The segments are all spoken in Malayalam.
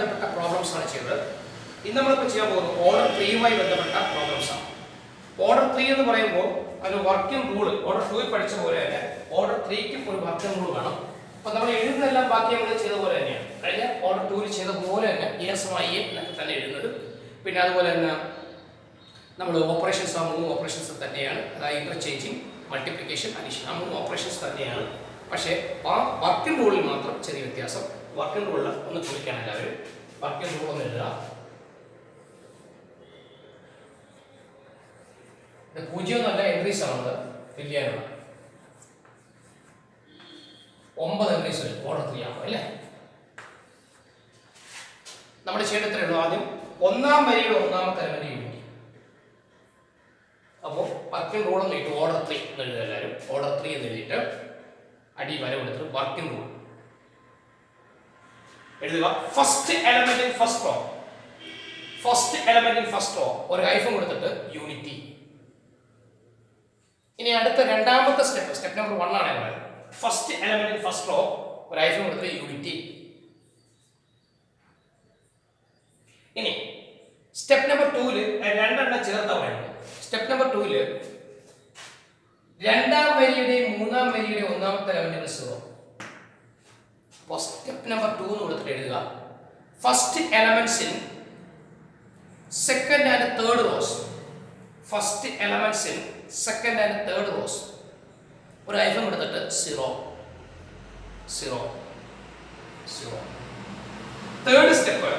ബന്ധപ്പെട്ട പ്രോബ്ലംസ് ആണ് ചെയ്തത്. ഇന്ന് നമ്മളിപ്പോൾ ചെയ്യാൻ പോകുന്നത് ഓർഡർ 3യുമായി ബന്ധപ്പെട്ട പ്രോബ്ലംസ് ആണ്. ഓർഡർ 3 എന്ന് പറയുമ്പോൾ അതിന് വർക്കിംഗ് റൂൾ ഓർഡർ 2ൽ പഠിച്ച പോലെ തന്നെ ഓർഡർ 3ക്കും ഒരു വർക്കിംഗ് റൂൾ വേണം. അപ്പോൾ നമ്മൾ എഴുതുന്നതെല്ലാം ബാക്കി നമ്മൾ ചെയ്ത പോലെ തന്നെയാണ്. കഴിഞ്ഞ ഓർഡർ 2ൽ ചെയ്ത പോലെ തന്നെ ESMI എന്നൊക്കെ തന്നെ എഴുതുന്നത്. പിന്നെ അതുപോലെ തന്നെ നമ്മൾ ഓപ്പറേഷൻസ് ആ 3 ഓപ്പറേഷൻസ് തന്നെയാണ്. അതായത് ഇന്റർചേഞ്ചിങ്, മൾട്ടിപ്ലിക്കേഷൻ, അഡീഷൻ ആ 3 ഓപ്പറേഷൻസ് തന്നെയാണ്. പക്ഷേ ആ വർക്കിംഗ് റൂളിൽ മാത്രം ചെറിയ വ്യത്യാസം. വർക്കിംഗ് റൂളിൽ ഒന്ന് കുറിക്കാൻ എല്ലാവരും വർക്കിംഗ് റൂൾ ഒന്ന് എഴുതുക. 0 എന്നല്ല എൻട്രീസ് ആണുള്ളത് ഫിൽ ചെയ്യാനുള്ള 9 എൻട്രീസ് ഓർഡർ 3 ആകും അല്ലേ. നമ്മൾ ചെയ്യേണ്ടത്രേ ഉള്ളൂ. ആദ്യം ഒന്നാം വരിയുടെ ഒന്നാമത്തെ എലമെന്റ് യൂണിറ്റ്. അപ്പോൾ വർക്കിംഗ് റൂൾ എന്ന് എഴുതി ഓർഡർ 3 എന്ന് എഴുതുക എല്ലാവരും. ഓർഡർ 3 എന്ന് എഴുതിയിട്ട് അടി വര കൊടുത്തിട്ട് വർക്കിംഗ് റൂൾ എഴുതുക. First element in first row, first element in first row ഒരു ഹൈഫൻ കൊടുത്തിട്ട് യൂണിറ്റി. ഇനി അടുത്ത രണ്ടാമത്തെ സ്റ്റെപ്പ് നമ്പർ 1 ആണ് പറയുന്നത്. First element in first row ഒരു ഹൈഫൻ കൊടുത്തിട്ട് യൂണിറ്റി. ഇനി സ്റ്റെപ്പ് നമ്പർ 2ൽ രണ്ടെണ്ണം ചേർത്താ പറയുന്നത്. സ്റ്റെപ്പ് നമ്പർ 2ൽ രണ്ടാം വരിയുടെയും മൂന്നാം വരിയുടെയും ഒന്നാമത്തെ എലമെന്റ് 0. അപ്പോൾ സ്റ്റെപ്പ് നമ്പർ 2 എന്ന് കൊടുത്തിട്ട് എഴുതുക. First elements in second and third rows, first elements in second and third rows ഒരു ഹൈഫൻ കൊടുത്തിട്ട് 0 0 0. Third step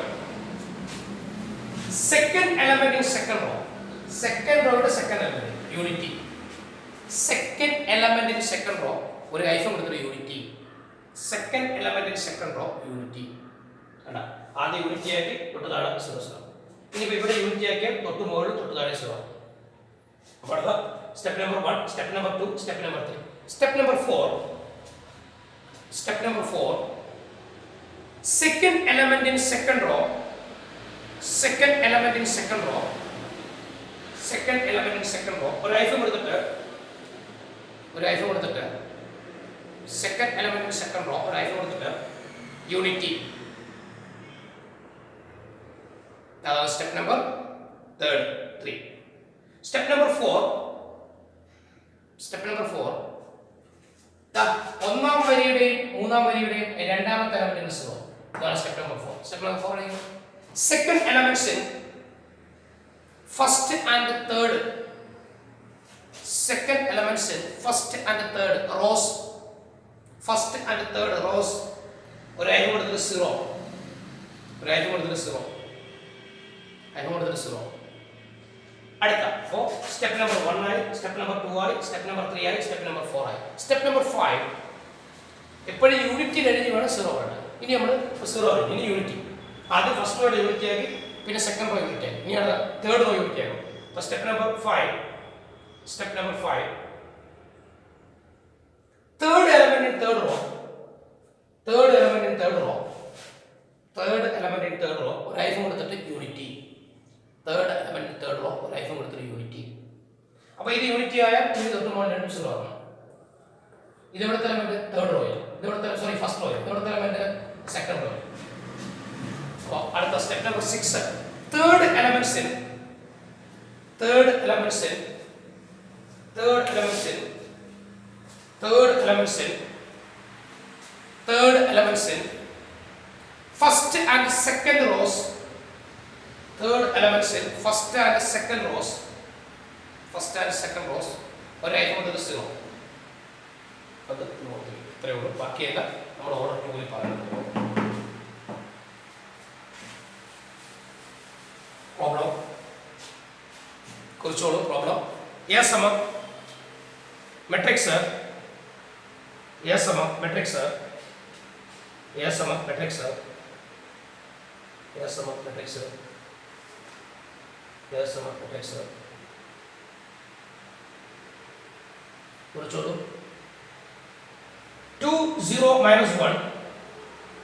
second element in second row, second റോയുടെ second element unity. Second element in second row ഒരു ഹൈഫൻ കൊടുത്തിട്ട് unity. Second element in second row unity. കണ്ടാ ആദ്യം യൂണിറ്റി ആക്കി തൊട്ട് താഴെ 0 0. ഇനിയിപ്പോൾ ഇവിടെ യൂണിറ്റി ആക്കിയാൽ തൊട്ട് മുകളിൽ തൊട്ട് താഴെ 0. അപ്പോൾ അടുത്ത step number 1, step number 2, step number 3. Step number 4, step number 4 second element in second row, second element in second row, second element in second row ഒരു ഹൈഫൻ കൊടുത്തിട്ട് second element in second row ഒരു ഹൈഫൻ കൊടുത്തിട്ട് യൂണിറ്റി. അതാണ് step number 3. Step number 4, step number 4 ഒന്നാം വരിയുടെയും മൂന്നാം വരിയുടെയും രണ്ടാമത്തെ എലമെന്റ് 0. അതാണ് step number 4. Step number 4 second elements in first and third, second elements in first and third rows, first and third rows ഒരു ഹൈഫൻ കൊടുത്തിട്ട് 0, ഒരു ഹൈഫൻ കൊടുത്തിട്ട് 0, ഹൈഫൻ കൊടുത്തിട്ട് 0. അടുത്ത അപ്പോൾ സ്റ്റെപ്പ് നമ്പർ 1 ആയി, സ്റ്റെപ്പ് നമ്പർ 2 ആയി, സ്റ്റെപ്പ് നമ്പർ 3 ആയി, സ്റ്റെപ്പ് നമ്പർ 4 ആയി. സ്റ്റെപ്പ് നമ്പർ 5 എപ്പോഴും യൂണിറ്റി കഴിഞ്ഞ് വേണം 0 വേണം. ഇനി നമ്മൾ 0 ആയി, ഇനി യൂണിറ്റി. ആദ്യം ഫസ്റ്റ് റോയുടെ യൂണിറ്റി ആക്കി, പിന്നെ സെക്കൻഡ് റോ യൂണിറ്റി ആക്കി, ഇനി അടുത്ത തേർഡ് റോ യൂണിറ്റി ആകും. അപ്പോൾ step number 5, step number 5 third element in third row, third element in third row, third element in third row ഒരു ഹൈഫൻ കൊടുത്തിട്ട് unity. Third element third row ഒരു ഹൈഫൻ കൊടുത്തിട്ട് യൂണിറ്റി. അപ്പോൾ ഇത് യൂണിറ്റി ആയാൽ ഇത് തൊട്ട് മുകളിൽ 0 ആകണം. ഇത് ഇവിടുത്തെ എലമെന്റ് തേർഡ് റോയിൽ, ഇത് ഇവിടുത്തെ ഫസ്റ്റ് റോയിൽ, ഇത് ഇവിടുത്തെ എലമെന്റ് സെക്കൻഡ് റോയിൽ. അപ്പോൾ അടുത്ത step number 6 third elements in third elements in third elements in third elements in third elements in first and second rose, third elements in first and second rows, first and second rows ഒരു ഹൈഫൻ കൊടുത്തിട്ട് 0. അത് ഇത്രയേ ഉള്ളൂ. ബാക്കിയെല്ലാം നമ്മൾ ഓർഡർ 2ൽ പറയുന്നത്. പ്രോബ്ലം കുറിച്ചോളൂ. പ്രോബ്ലം A സമം മെട്രിക്സ്, A സമം മെട്രിക്സ്, A സമം മെട്രിക്സ്, A സമം മെട്രിക്സ്, A സമം matrix കുറിച്ചോളൂ. 2 0 minus 1,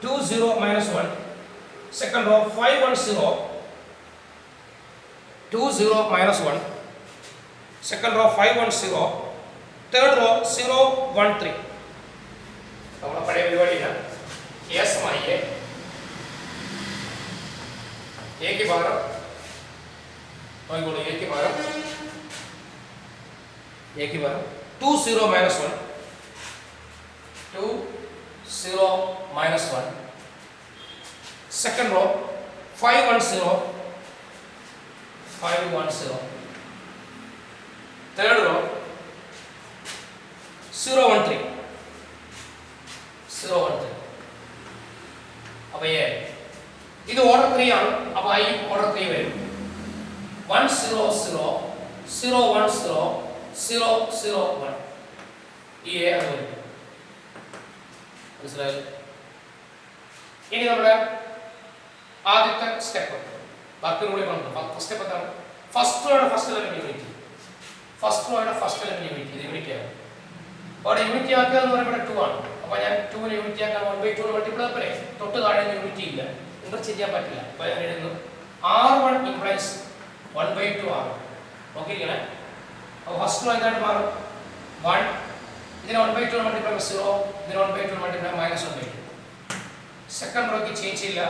2 0 minus 1, second row 5 1 0, 2 0 minus 1, second row 5 1 0, third row 0 1 3. നമ്മുടെ പഴയ പരിപാടിയാണ്. A സമം A, എക്ക് പകരം നോക്കിക്കോളൂ, എക്ക് പകരം 2 0 minus 1, 2 0 minus 1. Second row 5 1 0, 5 1 0. Third row 0 1 3, 0 1 3. अब ये ഇത് ഓർഡർ 3 ആണ്. അപ്പോൾ I ഓർഡർ 3 വരും. 1 0 0 0 1 0 0 0 1. ഈ A അത് വരും. മനസ്സിലായോ? ഇനി നമ്മുടെ ആദ്യത്തെ സ്റ്റെപ്പ് ബാക്കി കൂടി പറഞ്ഞു. ഫസ്റ്റ് സ്റ്റെപ്പ് എന്താണ്? ഫസ്റ്റ് റോയുടെ ഫസ്റ്റ് എലമെന്റ് യൂണിറ്റി. ഫസ്റ്റ് റോയുടെ ഫസ്റ്റ് എലമെന്റ് യൂണിറ്റി. ഇത് യൂണിറ്റി ആണ്. അവിടെ യൂണിറ്റി ആക്കുക എന്ന് പറയുമ്പോൾ 2 ആണ്. അപ്പോൾ ഞാൻ 2 നെ യൂണിറ്റി ആക്കാൻ 1/2 മൾട്ടിപ്ലൈ ആക്കലേ. തൊട്ട് താഴെ യൂണിറ്റി ഇല്ല. ഇന്റർചേഞ്ച് ചെയ്യാൻ പറ്റില്ല. അപ്പോൾ ഞാൻ എഴുതുന്നു R1 ഇംപ്ലൈസ് 1/2 R. ഓക്കേ ഇങ്ങനെ. അപ്പോൾ ഫസ്റ്റ് റോ എന്തായിട്ട് മാറും? 1. ഇതിനെ 1/2 മൾട്ടിപ്ലൈ 0. ഇതിനെ 1/2 മൾട്ടിപ്ലൈ -1/2. സെക്കൻഡ് റോയ്ക്ക് ചേഞ്ച് ഇല്ല.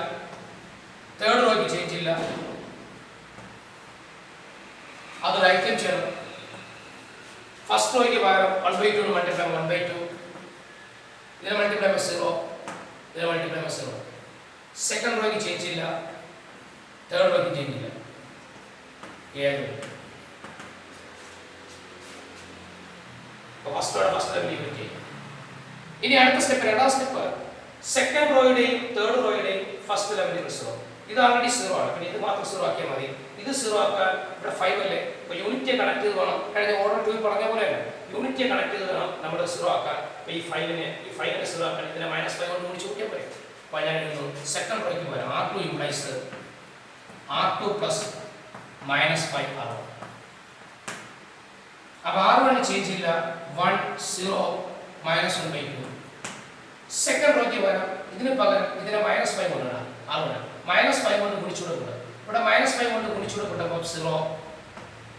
തേർഡ് റോയ്ക്ക് ചേഞ്ച് ഇല്ല. അത് റൈറ്റ് ടൈം ചെയ്യണം. ഫസ്റ്റ് റോയ്ക്ക് പകരം 1/2 മൾട്ടിപ്ലൈ 1/2. ഇതിനെ മൾട്ടിപ്ലൈ 0. ഇതിനെ മൾട്ടിപ്ലൈ 0. സെക്കൻഡ് റോയ്ക്ക് ചേഞ്ച് ഇല്ല. തേർഡ് റോയ്ക്ക് ചേഞ്ച് ഇല്ല. ഫസ്റ്റ് റോയുടെ ഫസ്റ്റ് ലെവൽ യൂണിറ്റി. ഇനി അടുത്ത സ്റ്റെപ്പ്, രണ്ടാം സ്റ്റെപ്പ്, സെക്കൻഡ് റോയുടെയും തേർഡ് റോയുടെയും ഫസ്റ്റ് ലെവൽ സീറോ. ഇത് ആൾറെഡി 0 ആണ്. പിന്നെ ഇത് മാത്രം 0 ആക്കിയാൽ മതി. ഇത് 0 ആക്കാൻ ഇവിടെ 5 അല്ലേ. അപ്പോൾ യൂണിറ്റിയെ കണക്ട് ചെയ്ത് വേണം. കഴിഞ്ഞ ഓർഡർ 2 പറഞ്ഞ പോലെ തന്നെ യൂണിറ്റിയെ കണക്ട് ചെയ്ത് വേണം നമ്മൾ 0 ആക്കാൻ. അപ്പോൾ ഈ 5നെ 0 ആക്കാൻ ഇതിനെ -5 കൊണ്ട് ഗുണിച്ച് കൂട്ടിയാൽ പോരെ. അപ്പോൾ ഞാൻ എഴുതുന്നു സെക്കൻഡ് റോയ്ക്ക് പോരാം R2 implies R2 plus -5 R1. അപ്പോൾ R1 ചേഞ്ച് ഇല്ല. 1 0 -1/2. സെക്കൻഡ് റോയ്ക്ക് വരാം. ഇതിന് പകരം ഇതിനെ -5 കൊണ്ടിടാം. R1 -5 കൊണ്ട് ഗുണിച്ചുകൂടെ കൂടാം. ഇവിടെ -5 കൊണ്ട് ഗുണിച്ചുകൂടെ കൂട്ടുമ്പോൾ 0.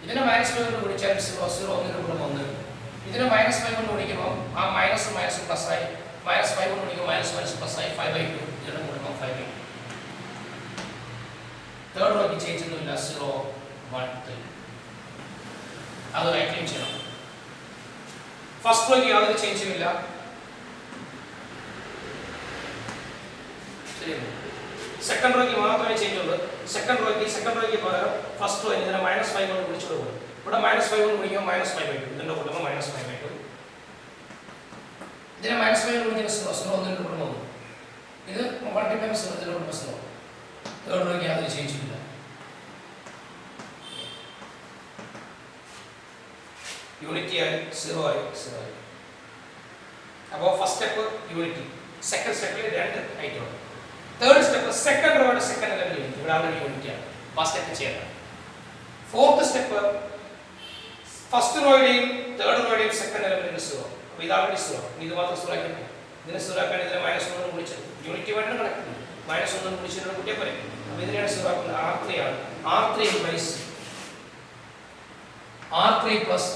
ഇതിനെ -5 കൊണ്ട് ഗുണിച്ചാൽ 0 0 ഒന്നിന്റെ കൂടെ 1. ഇതിനെ -5 കൊണ്ട് ഗുണിക്കുമ്പോൾ ആ മൈനസ് പ്ലസ് ആയി. -5 കൊണ്ട് ഗുണിക്കുമ്പോൾ മൈനസ് പ്ലസ് ആയി 5/2. ഇതിനെ കൂട്ടുമ്പോൾ 5/2. തേർഡ് റോയ്ക്ക് ചേഞ്ച് ഒന്നുമില്ല. 0 1 3. അത് റൈറ്റ് ടൈം ചെയ്യണം. ഫസ്റ്റ് റോയ്ക്ക് യാതൊരു ചേഞ്ചും ഇല്ല. സെക്കൻഡ് റോയ്ക്ക് മാത്രമേ ചേഞ്ച് ഉള്ളൂ. സെക്കൻഡ് റോയ്ക്ക് പകരം ഫസ്റ്റ് റോ ഇതിനെ -5 കൊണ്ട് ഗുണിച്ചു കൊടുക്കും. ഇവിടെ -5 കൊണ്ട് ഗുണിക്കുമ്പോൾ -5/2. ഇതിന്റെ കൂട്ടുമ്പോൾ -5/2. ഇതിനെ -5 കൊണ്ട് ഗുണിക്കുന്ന 0 ഒന്നിന്റെ കൂട്ടുമ്പോൾ 1. ഇത് മൾട്ടിപ്ലൈ 0 ഇതിന്റെ കൂട്ടുമ്പോൾ 0. തേർഡ് റോയ്ക്ക് യാതൊരു ചേഞ്ചും ഇല്ല. യൂണിറ്റി ആയി 0 ആയി 0 ആയി. അപ്പോൾ ഫസ്റ്റ് സ്റ്റെപ്പ് യൂണിറ്റി. സെക്കൻഡ് സ്റ്റെപ്പിൽ 2 ഐറ്റം ഉണ്ട്. തേർഡ് സ്റ്റെപ്പ് സെക്കൻഡ് റോയുടെ സെക്കൻഡ് ലെവൽ യൂണിറ്റ്. ഇവിടെ ആൾറെഡി യൂണിറ്റി ആണ്. ഫസ്റ്റ് സ്റ്റെപ്പ് ചെയ്യണം. ഫോർത്ത് സ്റ്റെപ്പ് ഫസ്റ്റ് റോയുടെയും തേർഡ് റോയുടെയും സെക്കൻഡ് ലെവൽ 0. അപ്പോൾ ഇത് ആൾറെഡി 0. ഇത് മാത്രം 0 ആക്കി. ഇതിനെ 0 ആക്കാൻ ഇതിനെ -1 കൊണ്ട് ഗുണിച്ചത് യൂണിറ്റി വേണ്ട കണക്ട് -1 കൊണ്ട് ഗുണിച്ചിട്ട് കൂട്ടിയാൽ പോരെ. അപ്പോൾ ഇതിനെയാണ് 0 ആക്കുന്നത്. R3 ആണ്. R3 implies R3 plus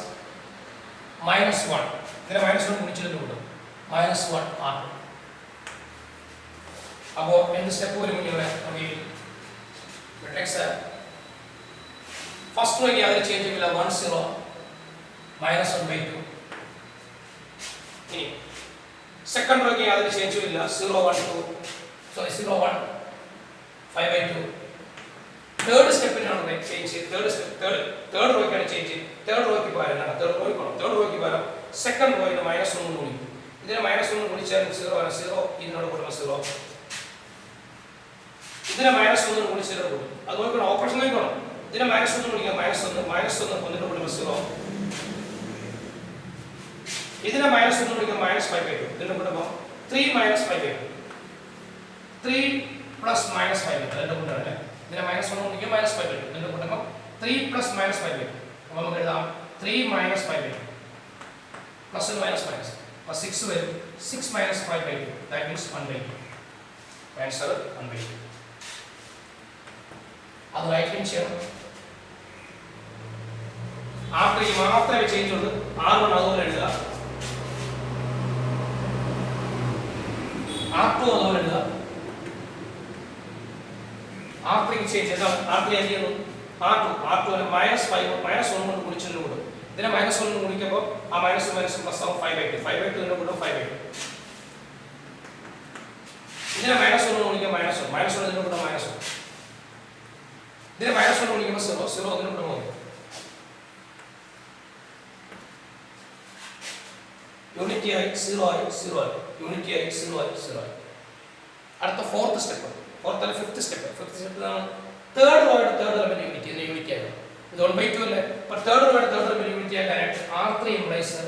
-1. ഇതിനെ -1 ഗുണിച്ചിട്ട് കൂട്ടും -1 R2. അപ്പോൾ എന്ത് സ്റ്റെപ്പ് വരും ഇവിടെ? ഫസ്റ്റ് റോയ്ക്ക് യാതൊരു ചേഞ്ചും ഇല്ല. 1 0 -1/2. ഇനി സെക്കൻഡ് റോയ്ക്ക് യാതൊരു ചേഞ്ചും ഇല്ല. 0 1 5/2. തേർഡ് സ്റ്റെപ്പിനാണ് ചേഞ്ച്. തേർഡ് റോയ്ക്കാണ് ചേഞ്ച്. തേർഡ് റോയ്ക്ക് പകരം തേർഡ് റോയ്ക്ക് പകരം സെക്കൻഡ് റോയിന് -1 ഗുണിക്കും. ഇതിനെ -1 ഗുണിച്ചാൽ 0 ആണ്. 0 ഇതിനോട് കൂടുമ്പോൾ 0. ഇതിനെ -1 ഗുണിച്ചാൽ കൂടും. അത് നോക്കണം, ഓപ്പറേഷൻ നോക്കണം. ഇതിനെ -1 ഗുണിക്കുക -1 ഒന്നിന്റെ കൂടുമ്പോൾ 0. ഇതിനെ -1 ഗുണിക്കുക -5/2. ഇതിന്റെ കൂടുമ്പോൾ 3 -5/2. 3 പ്ലസ് -5/2. അതിന്റെ കൂട്ടാണ്. ഇതിനെ -1 ഗുണിക്കുക -5/2. ഇതിന്റെ കൂട്ടുമ്പോൾ 3 പ്ലസ് -5/2. അപ്പോൾ നമുക്ക് എഴുതാം 3 -5/2 പ്ലസ് മൈനസ്. അപ്പോൾ 6 വരും. 6 -5/2. That means 1/2. ആൻസർ 1/2. അത് റൈറ്റ് ടൈം ചെയ്യണം. R3 മാത്രമേ ചേഞ്ച് ഉള്ളൂ. R1 അതുപോലെ എഴുതുക. R2 അതുപോലെ എഴുതുക. R3 ചേഞ്ച് ചെയ്താൽ R3 എന്ത് ചെയ്യുന്നു R2 അല്ലെ -1 കൊണ്ട് ഗുണിച്ചതിന് കൂടും. ഇതിനെ -1 കൊണ്ട് ഗുണിക്കുമ്പോൾ ആ മൈനസ് പ്ലസ് ആവും 5/2 ഇതിന്റെ കൂടും 5/2. ഇതിനെ -1 കൊണ്ട് ഗുണിക്കുമ്പോൾ -1 ഇതിന്റെ കൂടെ -1. ഇതിനെ -1 കൊണ്ട് ഗുണിക്കുമ്പോൾ 0 ഇതിന്റെ കൂടെ 1. യൂണിറ്റി ആയി 0 ആയി 0 ആയി യൂണിറ്റി ആയി 0 ആയി 0 ആയി. അടുത്ത ഫോർത്ത് സ്റ്റെപ്പ് അല്ല ഫിഫ്ത്ത് സ്റ്റെപ്പ് ആണ് തേർഡ് റോയുടെ തേർഡ് എലമെന്റ് യൂണിറ്റി. ഇതിന്റെ യൂണിറ്റി ആയി ഇത് 1/2 അല്ലേ. അപ്പോൾ തേർഡ് റോയുടെ തേർഡ് എലമെന്റ് യൂണിറ്റി ആക്കാനായിട്ട് R3 ഇംപ്ലൈസ്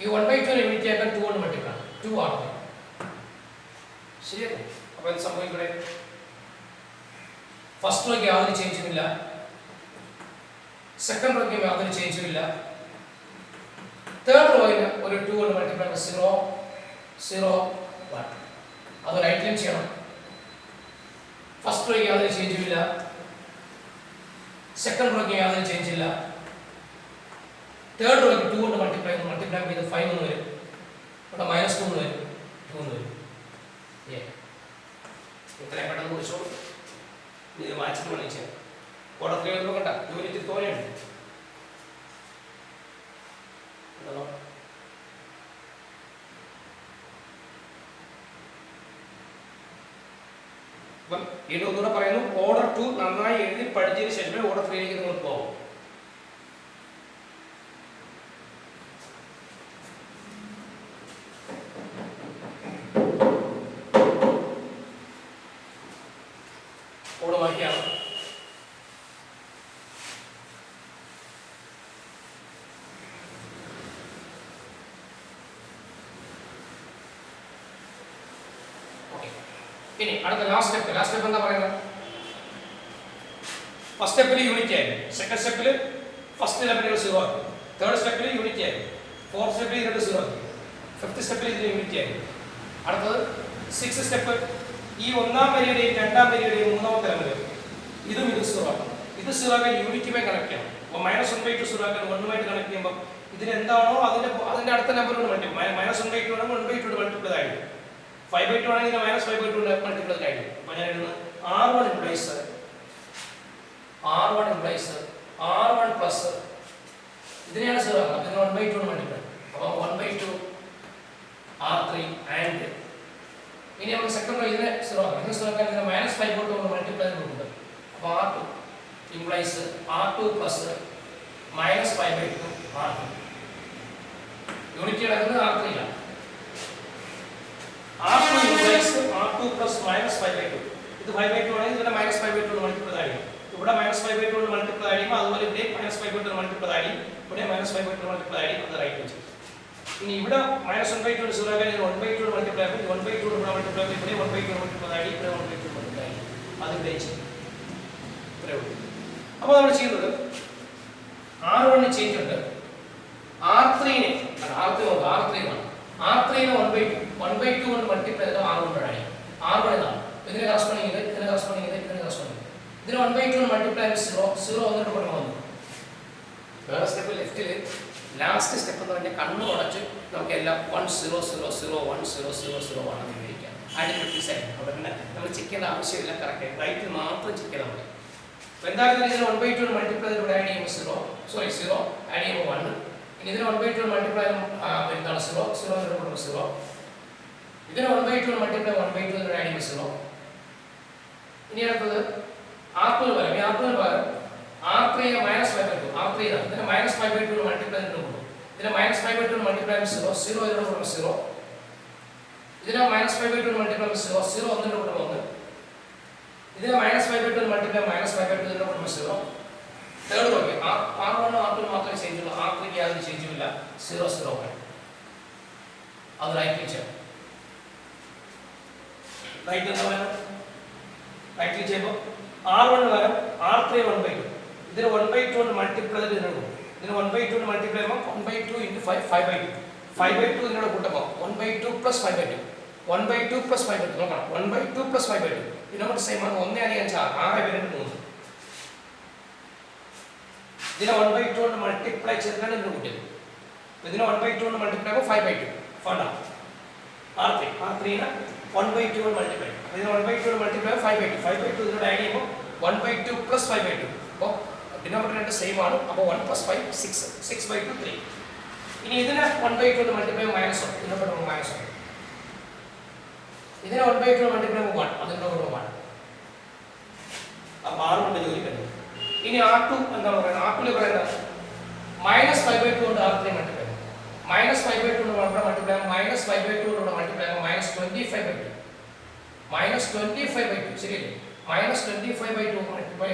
ഈ 1/2 യൂണിറ്റി ആക്കാൻ 2 കൊണ്ട് മൾട്ടിപ്ലൈ ആണ് 2R3. ശരിയല്ലേ. അപ്പോൾ എന്ത് സംഭവിക്കണേ ഫസ്റ്റ് റോയ്ക്ക് യാതൊരു ചേഞ്ചും ഇല്ല, സെക്കൻഡ് റോയ്ക്ക് യാതൊരു ചേഞ്ചും ഇല്ല, തേർഡ് റോയിന് ഒരു 2 കൊണ്ട് മൾട്ടിപ്ലൈ 0 0 1. അത് റൈറ്റ് ലൈൻ ചെയ്യണം. ഫസ്റ്റ് റോയ്ക്ക് യാതൊരു ചേഞ്ചും ഇല്ല, സെക്കൻഡ് റോയ്ക്ക് യാതൊരു ചേഞ്ച് ഇല്ല, തേർഡ് റോയ്ക്ക് 2 കൊണ്ട് മൾട്ടിപ്ലൈ ചെയ്ത് 5 എന്ന് വരും, ഇവിടെ -2 എന്ന് വരും 2 എന്ന് വരും. ഇത്രയും പെട്ടെന്ന് കുറിച്ചോളൂ. ഇത് മാച്ചിട്ട് വിളിച്ചാൽ ഓർഡർ കണ്ട യൂണിറ്റ് തോനെയുണ്ട്. അപ്പം ഇത് ഒന്നുകൂടെ പറയുന്നു. ഓർഡർ 2 നന്നായി എഴുതി പഠിച്ചതിന് ശേഷമേ ഓർഡർ 3ലേക്ക് നിങ്ങൾ പോകും. ഓർഡർ മാറ്റിയാണ് ഇനി അടുത്ത ലാസ്റ്റ് സ്റ്റെപ്പ് എന്താ പറയുന്നത്? ഫസ്റ്റ് സ്റ്റെപ്പിൽ യൂണിറ്റി ആയി, സെക്കൻഡ് സ്റ്റെപ്പിൽ ഫസ്റ്റ് എലമെന്റുകൾ 0 ആക്കി, തേർഡ് സ്റ്റെപ്പിൽ യൂണിറ്റി ആയി, ഫോർത്ത് സ്റ്റെപ്പിൽ 2 0 ആക്കി, ഫിഫ്ത്ത് സ്റ്റെപ്പിൽ ഇതിന് യൂണിറ്റി ആയി. അടുത്തത് സിക്സ് സ്റ്റെപ്പ് ഈ ഒന്നാം വരിയുടെയും രണ്ടാം വരിയുടെയും മൂന്നാമത്തെ എലമെന്റ് ഇതും 0 ആക്കണം. ഇത് 0 ആക്കാൻ യൂണിറ്റുമായി കണക്ട് ചെയ്യണം. അപ്പോൾ -1/2 0 ആക്കാൻ 1 കണക്ട് ചെയ്യുമ്പോൾ ഇതിന് എന്താണോ അതിന്റെ അടുത്ത നമ്പർ കൊണ്ട് മൾട്ടിപ്ലൈ -1/2 ആണെങ്കിൽ 1/2 മൾട്ടിപ്ലൈ ആയിരിക്കും. 5/2 ആണെങ്കിൽ -5/2 മൾട്ടിപ്ലൈ ആയിരിക്കും. അപ്പോൾ ഞാൻ എഴുതുന്നത് R1 ഇംപ്ലൈസ് R1 പ്ലസ് ഇതിനെയാണ് 0 ആക്കുക. ഇതിന് 1/2 മൾട്ടിപ്ലൈ. അപ്പോൾ 1/2 R3 ആൻഡ് ഇനി നമുക്ക് സെക്കൻഡ് റോ ഇതിനെ 0 ആക്കാം. ഇതിനെ 0 ആക്കാൻ ഇതിനെ -5/2 കൊണ്ട് മൾട്ടിപ്ലൈ ചെയ്യുന്നുണ്ട്. അപ്പോൾ R2 implies R2 plus -5/2 R3. Unit കിടക്കുന്നത് R3 ആണ്. R2 implies R2 plus -5/2. ഇത് 5/2 ആണെങ്കിൽ ഇവിടെ -5/2 മൾട്ടിപ്ലൈ ആയിരിക്കും. ഇവിടെ -5/2 മൾട്ടിപ്ലൈ ആയിരിക്കും. അതുപോലെ ഇവിടെ -5/2 മൾട്ടിപ്ലൈ ആയിരിക്കും. ഇവിടെ -5/2 മൾട്ടിപ്ലൈ ആയിരിക്കും. അത് റൈറ്റ് വെച്ച്. ഇനി ഇവിടെ -1/2 0 ആക്കാൻ 1/2 മൾട്ടിപ്ലൈ ആക്കും. 1/2 ഇവിടെ മൾട്ടിപ്ലൈ ആക്കും. ഇവിടെ 1/2 മൾട്ടിപ്ലൈ ആയിരിക്കും. ഇവിടെ 1/2 മൾട്ടിപ്ലൈ ആയിരിക്കും. അത് ഇവിടെ ചെയ്യും. ഇത്രയേ ഉള്ളൂ. അപ്പോൾ നമ്മൾ ചെയ്യുന്നത് R1 ചേഞ്ച് ഉണ്ട്, R3നെ R3 ആണ്. R3 നെ 1/2 കൊണ്ട് മൾട്ടിപ്ലൈ ചെയ്താൽ R1 ആണ്. R1 എന്നാണ്. ഇതിനെ കറസ്പോണ്ടിങ് ചെയ്ത് ഇതിനെ കറസ്പോണ്ടിങ് ചെയ്ത് ഇതിനെ കറസ്പോണ്ടിങ് ഇതിനെ 1/2 കൊണ്ട് മൾട്ടിപ്ലൈ ചെയ്ത് 0 വന്നിട്ട് ഇവിടെ വന്നു. വേറെ സ്റ്റെപ്പ് ലെഫ്റ്റിൽ ലാസ്റ്റ് സ്റ്റെപ്പ് എന്ന് പറഞ്ഞാൽ കണ്ണ് ഉടച്ച് നമുക്ക് എല്ലാം 1 0 0 0 1 0 0 0 1 എന്ന് ഉപയോഗിക്കാം. ഐഡന്റിറ്റി സൈൻ അവിടെ പിന്നെ നമ്മൾ ചെക്ക് ചെയ്യേണ്ട ആവശ്യമില്ല. കറക്റ്റ് റൈറ്റിൽ മാത്രം ചെക്ക് ചെയ്താൽ മതി. അപ്പോൾ എന്തായാലും ഇതിനെ 1/2 കൊണ്ട് മൾട്ടിപ്ലൈ ചെയ്ത് ഇവിടെ ആഡ് ചെയ്യുമ്പോൾ 0 ആഡ് ചെയ്യുമ്പോൾ 1. ഇതിനെ 1/2 മൾട്ടിപ്ലൈ എന്താണ് 0 0 ഇതിനെ 1/2 മൾട്ടിപ്ലൈ 1/2 ആഡ് ചെയ്യുമ്പോൾ 0. ഇനി അടുത്തത് R2 വരാം. ഈ R2 പകരം R3 നെ -5/2 R3 ആണ്. ഇതിനെ -5/2 മൾട്ടിപ്ലൈ ചെയ്തിട്ട് കൊടുക്കും. ഇതിനെ -5/2 മൾട്ടിപ്ലൈ 0 0 ഇതിനോട് കൂടെ 0. ഇതിനെ -5/2 മൾട്ടിപ്ലൈ 0 0 ഒന്നിന്റെ കൂടെ 1. ഇതിനെ -5/2 മൾട്ടിപ്ലൈ -5/2 ഇതിനോട് കൂടെ 0. തേർഡ് നോക്കി R1 R2 മാത്രമേ ചേഞ്ച് ഉള്ളൂ. R3 യാതൊരു ചേഞ്ചും ഇല്ല. 0 0 1. അത് റൈറ്റ് വെച്ചാൽ റൈറ്റ് എന്താ പറയുക? റൈറ്റ് ചെയ്യുമ്പോൾ R1 പകരം R3 1/2 ഇതിന് 1/2 കൊണ്ട് മൾട്ടിപ്ലൈ ചെയ്ത് ഇതിനോട് ഇതിന് 1/2 കൊണ്ട് മൾട്ടിപ്ലൈ ചെയ്യുമ്പോൾ 1/2 × 5/2 5/2 ഇതിനോട് കൂട്ടുമ്പോൾ 1/2 + 5/2 1/2 + 5/2 നോക്കണം. 1/2 + 5/2 ഇതിനോട് സെയിം ആണ്. 1 + 5 6 6 2 3 ഇതിനെ 1/2 കൊണ്ട് മൾട്ടിപ്ലൈ ചെയ്തിട്ടാണ് ഇതിന് കൂട്ടിയത്. ഇതിനെ 1/2 കൊണ്ട് മൾട്ടിപ്ലൈ ചെയ്യുമ്പോൾ 5/2 ഫണ്ടാ R3 നെ 1/2 കൊണ്ട് മൾട്ടിപ്ലൈ ചെയ്യും. ഇതിന് 1/2 കൊണ്ട് മൾട്ടിപ്ലൈ 5/2 5/2 ഇതിനോട് ആഡ് ചെയ്യുമ്പോൾ 1/2 പ്ലസ് 5/2. അപ്പോൾ ഡിനോമിനേറ്റർ രണ്ട് സെയിം ആണ്. അപ്പോൾ 1 + 5 6 6/2 3. ഇനി ഇതിനെ 1/2 കൊണ്ട് മൾട്ടിപ്ലൈ മൈനസ് 1 ഇതിനോട് മൈനസ് 1. ഇതിനെ 1/2 കൊണ്ട് മൾട്ടിപ്ലൈ 1 അതിനോട് 1. അപ്പോൾ 6 കൊണ്ട് ജോലി കഴിഞ്ഞു. ഇനി R2 എന്താണ് പറയുന്നത്? R2 ൽ പറയുന്നത് -5/2 കൊണ്ട് R3 മൾട്ടിപ്ലൈ ചെയ്യും. -5/2 കൊണ്ട് മൾട്ടിപ്ലൈ -5/2 കൊണ്ട് മൾട്ടിപ്ലൈ -25/2 -25/2 ശരിയല്ലേ? -25/2 മൾട്ടിപ്ലൈ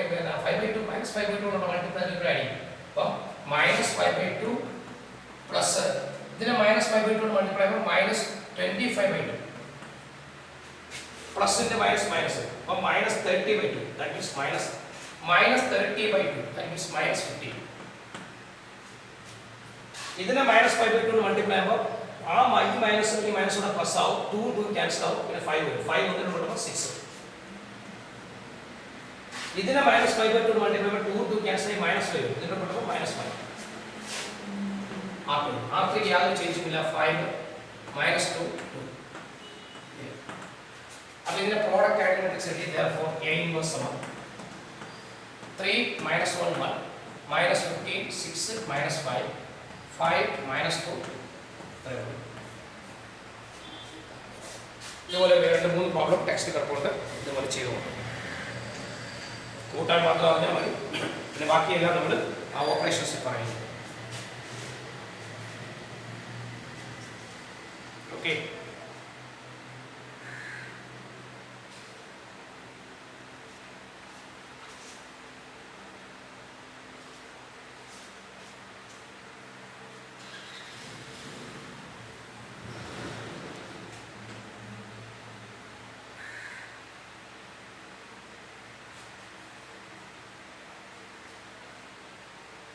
5/2 -5/2 കൊണ്ട് മൾട്ടിപ്ലൈ ചെയ്ത് ആഡ് ചെയ്യും. അപ്പോൾ -5/2 പ്ലസ് ഇതിനെ -5/2 കൊണ്ട് മൾട്ടിപ്ലൈ ചെയ്യുമ്പോൾ -25/2 പ്ലസിന്റെ മൈനസ് അപ്പോൾ -30/2 that means -30/2 that means -15. ഇതിനെ -5/2 കൊണ്ട് മൾട്ടിപ്ലൈ ചെയ്യുമ്പോൾ ആ മൈനസ് ഈ മൈനസ് കൂടെ പ്ലസ് ആവും. 2 ക്യാൻസൽ ആവും. പിന്നെ 5 വരും. 5 ഒന്നിനോട് കൂട്ടുമ്പോൾ 6. ഇതിനെ -5/2 കൊണ്ട് മൾട്ടിപ്ലൈ ചെയ്യുമ്പോൾ 2 ക്യാൻസൽ ആയി -5 വരും. ഇതിനോട് കൂട്ടുമ്പോൾ -5. R3 യാതൊരു ചേഞ്ചും ഇല്ല. 5 -2 2. അപ്പോൾ ഇതിന്റെ പ്രോഡക്റ്റ് ആയിട്ട് മാട്രിക്സ് എഴുതി. therefore A inverse സമം 3 - 1 1 -15 6 -5 5 -2 ഇതുപോലെ 2-3 പ്രോബ്ലം ടെക്സ്റ്റ് കിടപ്പുണ്ട്. ഇതുപോലെ ചെയ്തു നോക്കാം. കൂട്ടാൻ മാത്രം അറിഞ്ഞാൽ മതി. പിന്നെ ബാക്കിയെല്ലാം നമ്മൾ ആ ഓപ്പറേഷൻസ് പറയുന്നു. ഓക്കെ.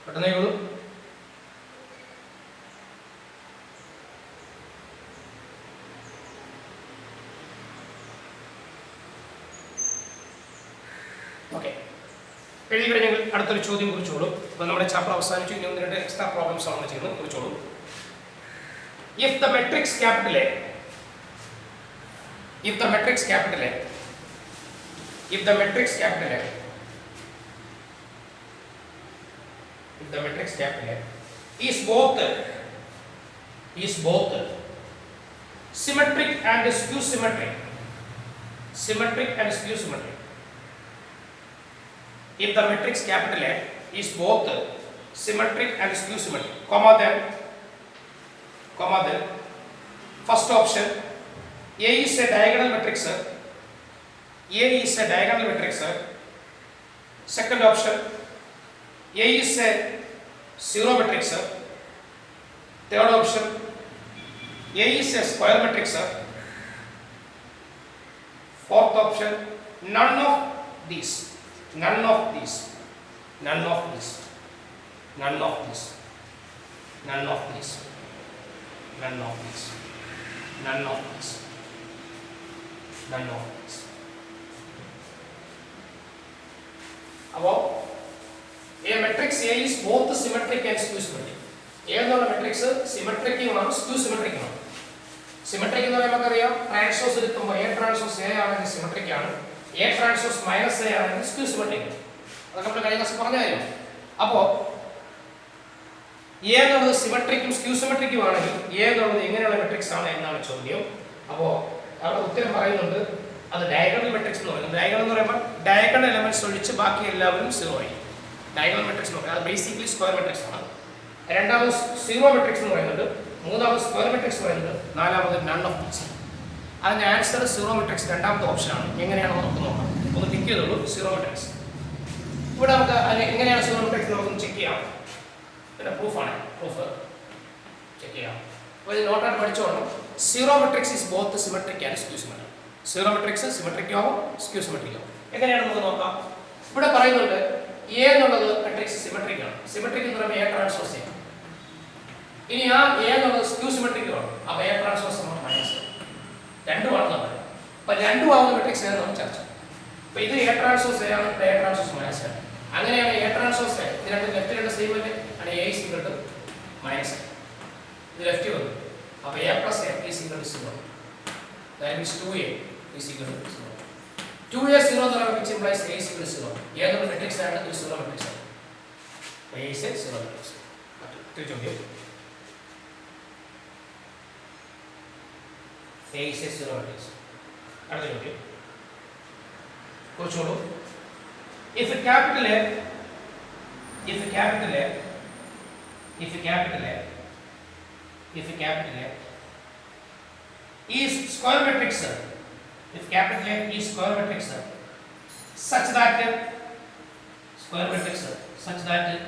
പെട്ടെന്നേക്കുള്ളൂ. ഓക്കെ. എഴുതി കഴിഞ്ഞെങ്കിൽ അടുത്തൊരു ചോദ്യം കുറിച്ചോളൂ. അപ്പോൾ നമ്മുടെ ചാപ്റ്റർ അവസാനിച്ചു. ഇനി 1-2 എക്സ്ട്രാ പ്രോബ്ലംസ് ആണ് ചെയ്യുന്നത്. കുറിച്ചോളൂ. If the matrix capital A if the matrix capital A if the matrix capital A if the matrix capital A is both symmetric and skew symmetric if the matrix capital A is both symmetric and skew symmetric comma then first option A is a diagonal matrix second option A is a zero matrix third option A is a square matrix fourth option none of these About a matrix A is both symmetric and skew symmetric. A എന്നുള്ള matrix symmetric ആണ് skew symmetric ആണ്. Symmetric എന്ന് പറയുമ്പോൾ നമുക്കറിയാം ട്രാൻസ്പോസ് എടുക്കുമ്പോൾ A ട്രാൻസ്പോസ് A ആണെങ്കിൽ symmetric ആണ്. A ട്രാൻസ്പോസ് -A ആണെങ്കിൽ skew symmetric ആണ്. അതൊക്കെ നമ്മൾ കഴിഞ്ഞ ക്ലാസ്സിൽ പറഞ്ഞായിരുന്നു. അപ്പോൾ A എന്നുള്ളത് സിമെട്രിക്കും സ്ക്യൂ സിമെട്രിക്കും ആണെങ്കിൽ A എന്നുള്ളത് എങ്ങനെയുള്ള മെട്രിക്സ് ആണ് എന്നാണ് ചോദ്യം. അപ്പോൾ അവിടെ ഉത്തരം പറയുന്നുണ്ട് അത് ഡയഗണൽ മെട്രിക്സ് എന്ന് പറയുന്നത്. ഡയഗണൽ എന്ന് പറയുമ്പോൾ ഡയഗണൽ എലമെന്റ്സ് ഒഴിച്ച് ബാക്കി എല്ലാവരും സീറോ ആയി. ഡയഗണൽ മെട്രിക്സ് എന്ന് പറയുന്നത് അത് ബേസിക്കലി സ്ക്വയർ മെട്രിക്സ് ആണ്. രണ്ടാമത് സീറോ മെട്രിക്സ് എന്ന് പറയുന്നുണ്ട്. മൂന്നാമത് സ്ക്വയർ മെട്രിക്സ് പറയുന്നത്. നാലാമത് നൺ ഓഫ് ദീസ്. അതിന്റെ ആൻസർ സീറോ മെട്രിക്സ് രണ്ടാമത്തെ ഓപ്ഷനാണ്. എങ്ങനെയാണെന്ന് നമുക്ക് നോക്കാം. ഒന്ന് ടിക്ക് ചെയ്തോളൂ. സീറോ മെട്രിക്സ് ഇവിടെ നമുക്ക് എങ്ങനെയാണ് സീറോ മെട്രിക്സ് നമുക്കൊന്ന് ചെക്ക് ചെയ്യാം. പിന്നെ പ്രൂഫ് ചെക്ക് ചെയ്യാം. അപ്പോൾ ഇത് നോട്ടായിട്ട് പഠിച്ചോളണം. Zero matrix is both symmetric and skew symmetric. Zero matrix symmetric ആവും സ്ക്യൂ സിമെട്രിക് ആവും. എങ്ങനെയാണ് നമുക്ക് നോക്കാം. ഇവിടെ പറയുന്നുണ്ട് A എന്നുള്ളത് മെട്രിക്സ് സിമെട്രിക് ആണ്. സിമെട്രിക് എന്ന് പറയുമ്പോൾ A ട്രാൻസ്പോസ് A. ഇനി ആ A എന്നുള്ളത് സ്ക്യൂ സിമെട്രിക് ആണ്. അപ്പോൾ A ട്രാൻസ്പോസ് മൈനസ് രണ്ടുമാണെന്ന് പറയാം. അപ്പോൾ രണ്ടുമാവുന്ന മെട്രിക്സ് ഏതാണ് നമ്മൾ ചർച്ച. അപ്പോൾ ഇത് A ട്രാൻസ്പോസ് A ആണ്. A ട്രാൻസ്പോസ് മൈനസ് ആണ്. അങ്ങനെയാണ് A ട്രാൻസ്പോസ് A ഇത് രണ്ട് ലെഫ്റ്റ് രണ്ട് സെയിം അല്ലേ. ആണ് A is equal to minus ഇത് ലെഫ്റ്റ് വന്നു. അപ്പോൾ A plus A is equal to 0. That means 2a is equal to 0. 2a 0 which implies a is equal to 0. A is a matrix and a 0 matrix. A is a 0 matrix. A is a 0 matrix. If capital A is square matrix, if capital A is square matrix such that square matrix such that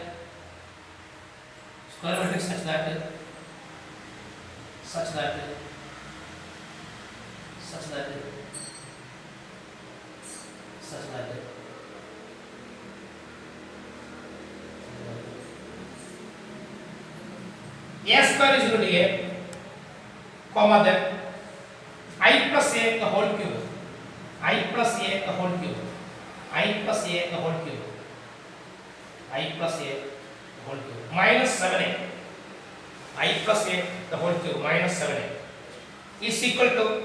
A square is equal to A, comma then I plus A the whole cube, I plus A the whole cube, I plus A the whole cube, I plus A the whole cube, minus 7A, I plus A the whole cube, minus 7A is equal to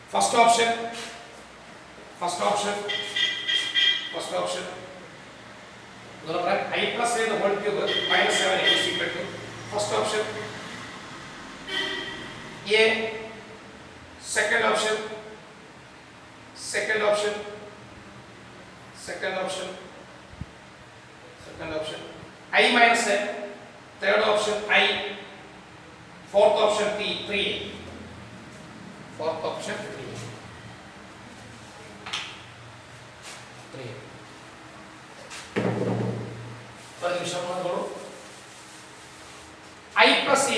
first option I plus A the whole cube minus 7A is equal to first option A, second option I minus A, third option I, fourth option P, 3A, fourth option 3A. I plus A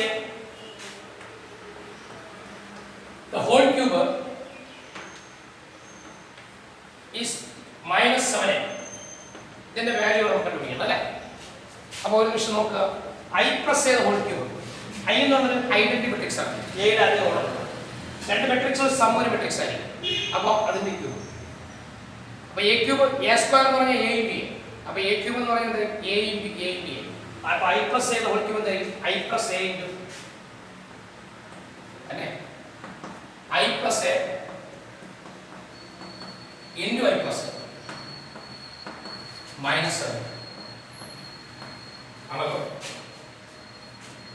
the whole cube is minus 7A. Then the value of the about I plus A the whole cube. I is an identity matrix. A matrix is some matrix. About the cube. A cube, A square A into A cube A into A. I plus A the whole cube is I plus A into I plus A into I plus A minus 7.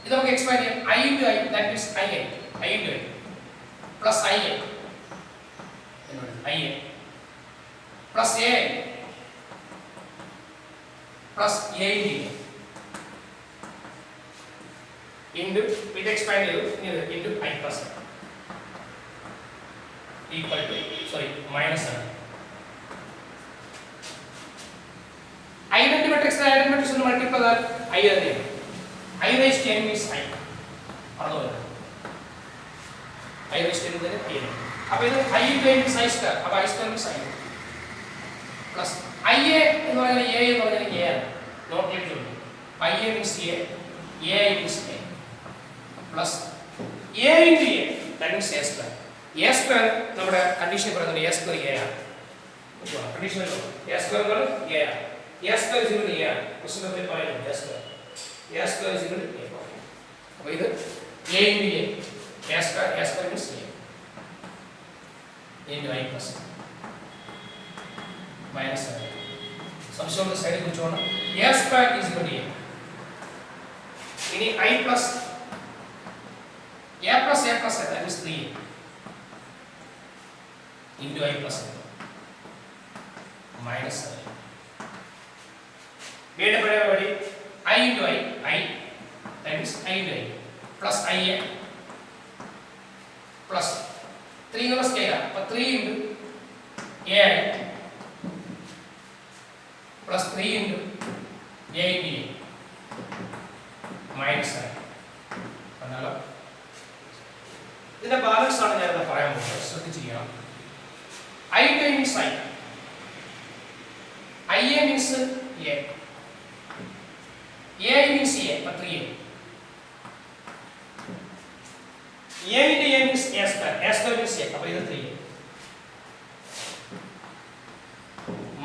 This is expand I into I, that means I into I plus I plus A plus A into with expand into I plus equal to minus 7. Identity matrix multiply that I raised to n means I. I raised to n is I into n is I square. I square means I. Plus IA not little. IA means A means A. Plus A into A, that means A square. A square, our condition for A square A. Condition A square A. A square is equal to A. Question of the point A square. A square is equal to A. Either A into A square means A into I plus minus 7. Some of the side which one A square is equal to A. Meaning I plus A that means 3A into I plus minus 7. Made by I into I that means I into I plus IA plus 3 is scalar, but 3 into AI plus 3 into A into A minus 7. This is the balance on the parameter. I into I means I. IA means A. A means A, but 3A. A into A means A square means A, but 3A.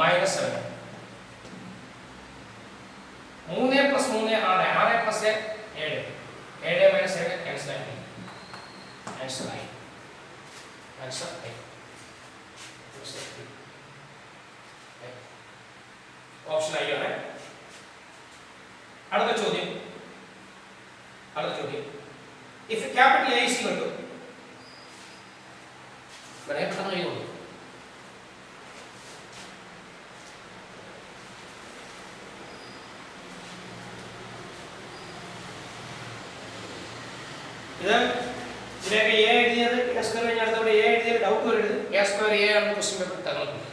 Minus 7. 3 plus 3 6. 6 plus 7 7. 7 minus 7 cancel ആയി. ആൻസർ ആയി. ആൻസർ ആയി. ഓപ്ഷൻ ഐ ആണ്. അടുത്ത ചോദ്യം. If capital A is equal to വളരെ പെട്ടെന്ന് എഴുതുന്നു. ഇത് ഇതിലേക്ക് എ എഴുതിയത് എ സ്ക്വയർ കഴിഞ്ഞ അടുത്തോടെ എ എഴുതിയത് ഡൗട്ട് വരരുത്. എ സ്ക്വയർ എ ആണ് ക്വസ്റ്റ്യൻ പേപ്പർ തന്നിട്ടുണ്ട്.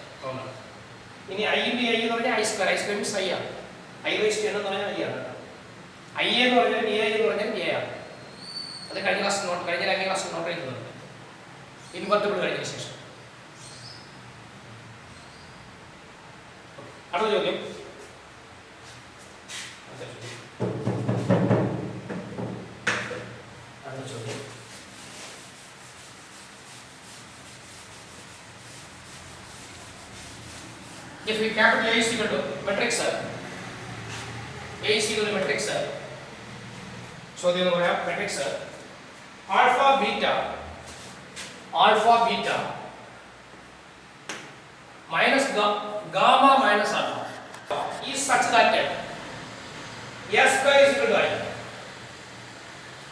ഇനി ഐ ബി ഐ എന്ന് പറഞ്ഞാൽ ഐ സ്ക്വയർ മീൻസ് ഐ ആണ്. ഐ റൈസ് ടു എന്ന് പറഞ്ഞാൽ ഐ ആണ്. ഐ എന്ന് പറഞ്ഞാൽ എ എന്ന് പറഞ്ഞാൽ എ ആണ്. അത് കഴിഞ്ഞ ക്ലാസ് നോട്ട് എഴുതുന്നുണ്ട്. ഇൻവെർട്ടിബിൾ കഴിഞ്ഞ ശേഷം. അടുത്ത ചോദ്യം. If we capital A is equal to matrix A is equal to matrix A. ചോദ്യം എന്ന് പറയാം matrix A. Alpha beta minus gamma minus alpha is such that A square is equal to I.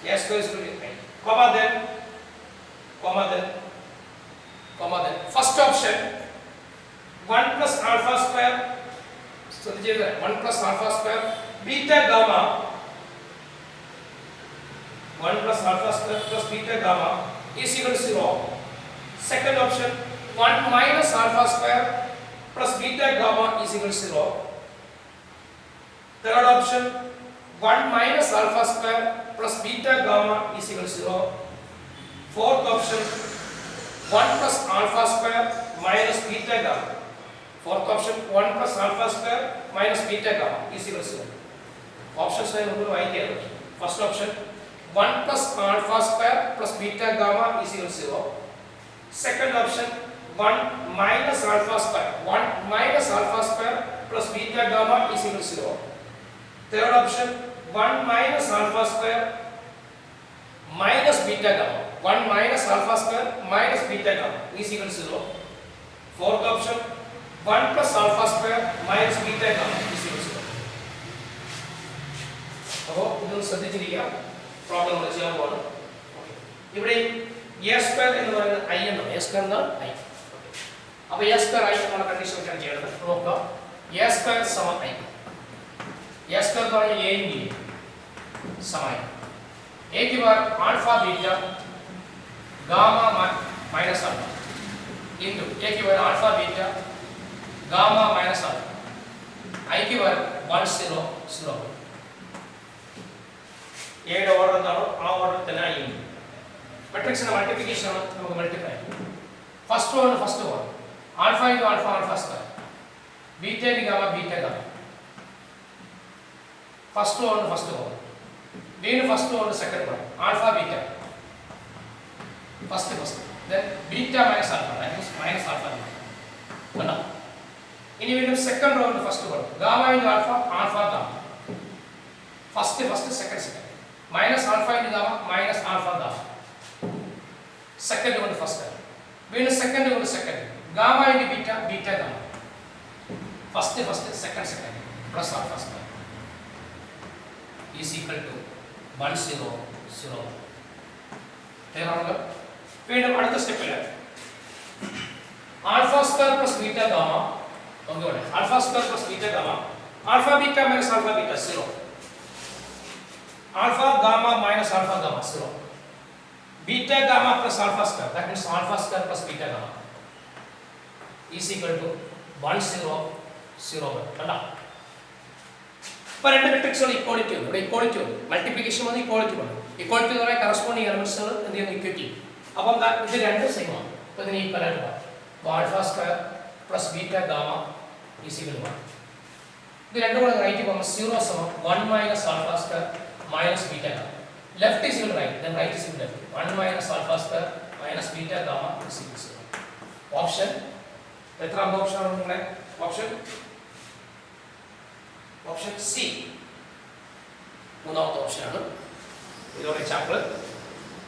A square is equal to I. Comma then. First option 1 plus alpha square. So this is 1 plus alpha square beta gamma. 1 plus alpha square plus beta gamma is equal to 0. Second option 1 minus alpha square plus beta gamma is equal to 0. Third option 1 minus alpha square plus beta gamma is equal to 0. Fourth option 1 plus alpha square minus beta gamma. Fourth option 1 plus alpha square minus beta gamma is equal to 0. Options are going to write. First option 1 plus alpha square plus beta gamma is equal to 0. Second option 1 minus alpha square. 1 minus alpha square plus beta gamma is equal to 0. Third option 1 minus alpha square minus beta gamma. 1 minus alpha square minus beta gamma is equal to 0. Fourth option 1 plus alpha square minus beta gamma is equal to 0. അപ്പോൾ ഇത് ശ്രദ്ധിച്ചിരിക്കുക. പ്രോബ്ലം ചെയ്യാൻ പോകണം. ഇവിടെ എ സ്ക്വയർ എന്ന് പറയുന്നത് ഐ എന്നാണ്. എ സ്ക്വയർ എന്നാൽ ഐ. അപ്പോൾ എ സ്ക്വയർ ഐ എന്നുള്ള കണ്ടീഷൻ വെച്ചാണ് ചെയ്യേണ്ടത്. നോക്കുക. എ സ്ക്വയർ സമം ഐ. എ സ്ക്വയർ എന്ന് പറഞ്ഞാൽ എയും ബിയും സമമായി. എക്ക് പകരം alpha beta gamma minus alpha into എക്ക് പകരം alpha beta gamma minus alpha. ഐക്ക് പകരം 1 0 0. എയുടെ ഓർഡർ എന്താണോ ആ ഓർഡർ തന്നെ ഐ ഉണ്ട്. മെട്രിക്സിന്റെ മൾട്ടിപ്ലിക്കേഷൻ ആണ് നമുക്ക് multiply. First one alpha into alpha alpha square beta into gamma beta gamma. First one വീണ്ടും first one second one alpha beta first then beta minus alpha that means minus alpha കണ്ടോ. ഇനി വീണ്ടും second round first one gamma into alpha alpha gamma. First second minus alpha into gamma minus alpha gamma. Second കൊണ്ട് ഫസ്റ്റ് വീണ്ടും സെക്കൻഡ് കൊണ്ട് second gamma into beta beta gamma. First second plus alpha square is equal to 1 0 0. Clear ആണല്ലോ. വീണ്ടും അടുത്ത സ്റ്റെപ്പിൽ alpha square plus beta gamma ഒന്നുകൂടെ. Alpha square plus beta gamma alpha beta minus alpha beta 0. Alpha gamma minus alpha gamma 0. Beta gamma plus alpha square that means alpha square plus beta gamma is equal to 1 0 0. കണ്ടോ. ഇപ്പോൾ രണ്ട് മെട്രിക്സുകൾ ഇക്വാളിറ്റി ഉണ്ട്. ഇവിടെ ഇക്വാളിറ്റി ഉണ്ട്. മൾട്ടിപ്ലിക്കേഷൻ വന്ന് ഇക്വാളിറ്റി വന്നു. ഇക്വാളിറ്റി എന്ന് പറഞ്ഞാൽ കറസ്പോണ്ടിങ് എലമെന്റ്സുകൾ എന്ത് ചെയ്യുന്നു ഇക്വിറ്റി. അപ്പം ഇത് രണ്ട് സെയിം ആണ്. അപ്പോൾ ഇതിന് ഈക്വൽ ആയിട്ട് മാറും. അപ്പോൾ alpha square plus beta gamma is equal to 1. ഇത് രണ്ടും കൂടെ റൈറ്റ് പോകുമ്പോൾ 0 സമം 1 minus alpha square minus beta gamma. Left is equal to right then right is equal to left. 1 minus alpha square minus beta gamma is equal to 0. Option എത്രാമത്തെ ഓപ്ഷൻ ആണ് നിങ്ങളെ ഓപ്ഷൻ സി മൂന്നാമത്തെ ഓപ്ഷനാണ്. ഇതോടെ ചാപ്റ്റർ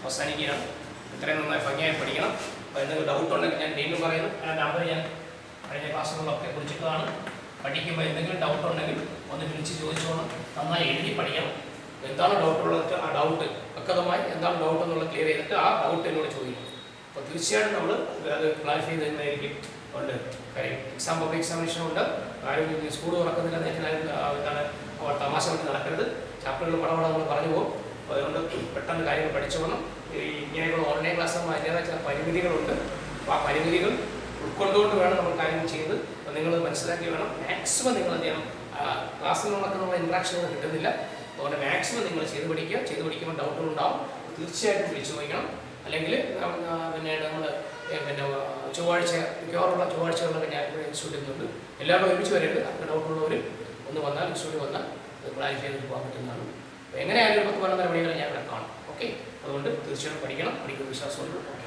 അവസാനിക്കുകയാണ്. ഇത്രയും നന്നായി ഭംഗിയായി പഠിക്കണം. അപ്പോൾ എന്തെങ്കിലും ഡൗട്ട് ഉണ്ടെങ്കിൽ ഞാൻ വീണ്ടും പറയുന്നു, ആ നമ്പർ ഞാൻ കഴിഞ്ഞ ക്ലാസ്സുകളിലൊക്കെ കുറിച്ചിട്ടതാണ്. പഠിക്കുമ്പോൾ എന്തെങ്കിലും ഡൗട്ട് ഉണ്ടെങ്കിൽ ഒന്ന് വിളിച്ച് ചോദിച്ചോണം. നന്നായി എഴുതി പഠിക്കണം. എന്താണ് ഡൗട്ടുള്ളത് ആ ഡൗട്ട് വ്യക്തമായി എന്താണ് ഡൗട്ട് എന്നുള്ളത് ക്ലിയർ ചെയ്തിട്ട് ആ ഡൗട്ട് എന്നോട് ചോദിക്കും. അപ്പോൾ തീർച്ചയായിട്ടും നമ്മൾ അത് ക്ലാരിഫൈ ചെയ്യുന്നതായിരിക്കും. ഉണ്ട് കാര്യം പബ്ലിക് എക്സാമിനേഷൻ ഉണ്ട്. കാര്യം സ്കൂൾ തുറക്കുന്നില്ല എന്താണ് തമാശ കൊണ്ട് നടക്കരുത്. ചാപ്റ്ററുകൾ പടപട നമ്മൾ പറഞ്ഞു പോകും. അപ്പോൾ അതുകൊണ്ട് പെട്ടെന്ന് കാര്യങ്ങൾ പഠിച്ചോണം. ഇങ്ങനെയുള്ള ഓൺലൈൻ ക്ലാസ്സുകൾ അതിൻ്റേതായ ചില പരിമിതികളുണ്ട്. അപ്പോൾ ആ പരിമിതികൾ ഉൾക്കൊണ്ടുകൊണ്ട് വേണം നമ്മൾ കാര്യങ്ങൾ ചെയ്ത് നിങ്ങൾ മനസ്സിലാക്കി വേണം. മാക്സിമം നിങ്ങൾ എന്ത് ചെയ്യണം, ക്ലാസ്സിൽ നടക്കുന്ന ഇൻട്രാക്ഷനുകൾ കിട്ടുന്നില്ല. അതുകൊണ്ട് മാക്സിമം നിങ്ങൾ ചെയ്ത് പഠിക്കുമ്പോൾ ഡൗട്ടുകൾ ഉണ്ടാവും. തീർച്ചയായിട്ടും വിളിച്ചു ചോദിക്കണം. അല്ലെങ്കിൽ പിന്നെ നമ്മൾ ചൊവ്വാഴ്ച മിക്കവാറുള്ള ചൊവ്വാഴ്ചകളിലൊക്കെ ഞാൻ ഇൻസ്റ്റിറ്റ്യൂട്ടിൽ നിന്നുണ്ട്. എല്ലാവരും ഒരുമിച്ച് വരരുത്. അങ്ങനെ ഡൗട്ടുള്ളവർ ഒന്ന് വന്നാൽ ഇൻസ്റ്റിറ്റ്യൂട്ടിൽ വന്നാൽ ക്ലാരിഫൈ ചെയ്തിട്ട് പോകാൻ പറ്റുന്നതാണ്. അപ്പോൾ എങ്ങനെയായാലും 10-12 മണിവരെ ഞാൻ ഇവിടെ കാണും. ഓക്കെ, അതുകൊണ്ട് തീർച്ചയായിട്ടും പഠിക്കണം. പഠിക്കുന്ന വിശ്വാസമുണ്ട്. ഓക്കെ.